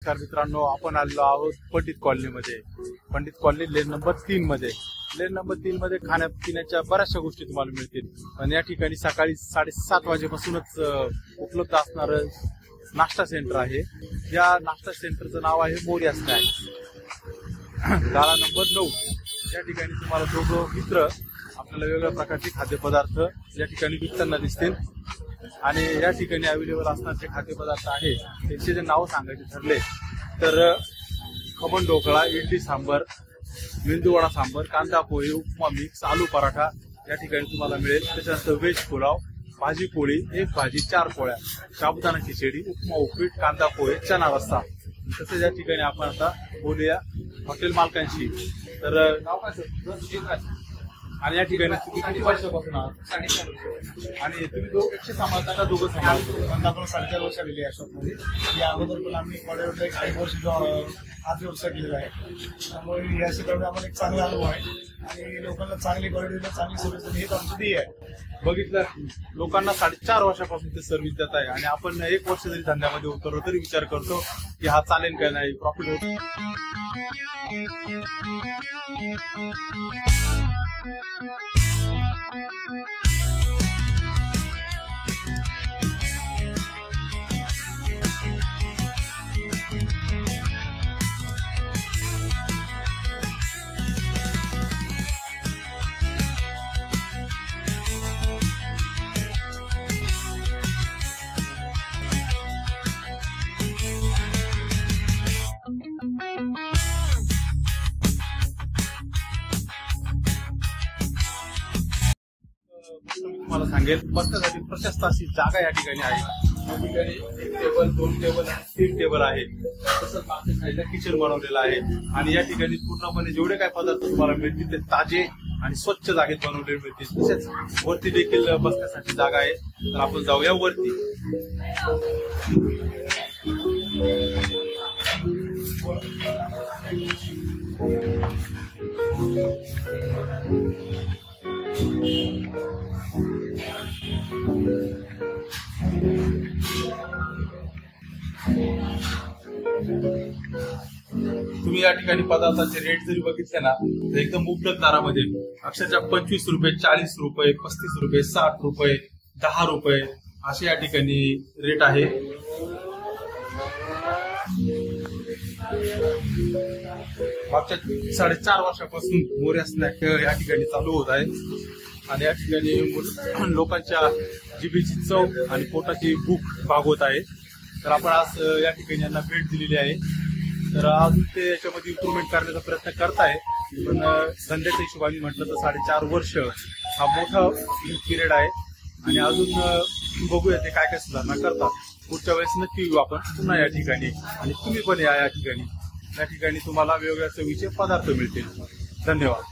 नमस्कार मित्रांनो, आपण आलेलो आहोत पंडित कॉलनीमध्ये. पंडित कॉलनी लेन नंबर 3 मध्ये. लेन नंबर 3 मध्ये खाण्यापिण्याच्या बऱ्याचशा गोष्टी तुम्हाला मिळतील. आणि या ठिकाणी सकाळी 7:30 वाजेपासूनच उपलब्ध असणार नाश्ता सेंटर आहे. या नाश्ता सेंटरचं नाव आहे मोरिया स्नॅक्स, गाळा नंबर 9. या ठिकाणी तुम्हाला दोघं मित्र आपल्याला वेगवेगळ्या प्रकारचे खाद्यपदार्थ या ठिकाणी विकताना दिसतील. आणि या ठिकाणी अवेलेबल असणारे जे खाद्यपदार्थ आहे त्यांचे जे नाव सांगायचे ठरले तर खमण ढोकळा, इडली सांबर, मेंदूवडा सांबर, कांदा पोहे, उपमा मिक्स, आलू पराठा या ठिकाणी तुम्हाला मिळेल. त्याच्यानंतर व्हेज पुलाव, भाजी पोळी, एक भाजी 4 पोळ्या, साबुदाणा खिचडी, उपमा उपीट, कांदा पोहे, चना रस्सा. तसेच या ठिकाणी आपण आता बोलूया हॉटेल मालकांशी. तर नाव काय? आणि या ठिकाणी तुम्ही किती वर्षापासून आहात? 4.5 आणि तुम्ही एकशे सांभाळता का दोघं सांभाळता? आपण 4.5 वर्ष आलेली आहे शॉपमध्ये. या अगोदर पण आम्ही कॉलेजला एक 8 वर्ष 8 व्यवसाय केलेला आहे. त्यामुळे या क्षेत्रामध्ये आम्हाला एक चांगला अनुभव आहे आणि लोकांना चांगली क्वालिटीला चांगली सर्व्हिस देणे हेच आमचं ध्येय आहे. बघितलं, लोकांना 4.5 वर्षापासून ते सर्व्हिस देत आहे आणि आपण 1 वर्ष जरी धंद्यामध्ये उतरलो तरी विचार करतो की हा चालेल का नाही, प्रॉफिट होतो. तुम्हाला सांगेल, बसण्यासाठी प्रशस्त अशी जागा या ठिकाणी आहे. या ठिकाणी 1 टेबल, 2 टेबल आणि 3 टेबल आहे. तसंच मागच्या साईडला किचन बनवलेलं आहे. आणि या ठिकाणी पूर्णपणे जेवढे काही पदार्थ तुम्हाला मिळतील ते ताजे आणि स्वच्छ जागेत बनवलेले मिळतील. तसेच वरती देखील बसण्यासाठी जागा आहे. तर आपण जाऊया वरती. तुम्ही या ठिकाणी पदार्थाचे रेट जरी बघितले ना तर एकदम मुबलक दरामध्ये, अक्षरशः 25 रुपये, 40 रुपये, 35 रुपये, 60 रुपये, 10 रुपये असे या ठिकाणी रेट आहे. मागच्या 4.5 वर्षापासून मोरिया स्नॅक या ठिकाणी चालू होत आहे. आणि या ठिकाणी लोकांच्या जिभेची चव आणि पोटाची भूक भागवत आहे. तर आपण आज या ठिकाणी यांना भेट दिलेली आहे. तर अजून ते याच्यामध्ये इम्प्रुव्हमेंट करण्याचा प्रयत्न करताय. पण धंद्याच्या हिशोबाने म्हटलं तर 4.5 वर्ष हा मोठा पिरियड आहे. आणि अजून बघूया ते काय काय सुधारणा करतात. पुढच्या वेळेस नक्की येऊ आपण पुन्हा या ठिकाणी. आणि तुम्ही पण या ठिकाणी. या ठिकाणी तुम्हाला वेगवेगळ्या चवीचे पदार्थ मिळतील. धन्यवाद.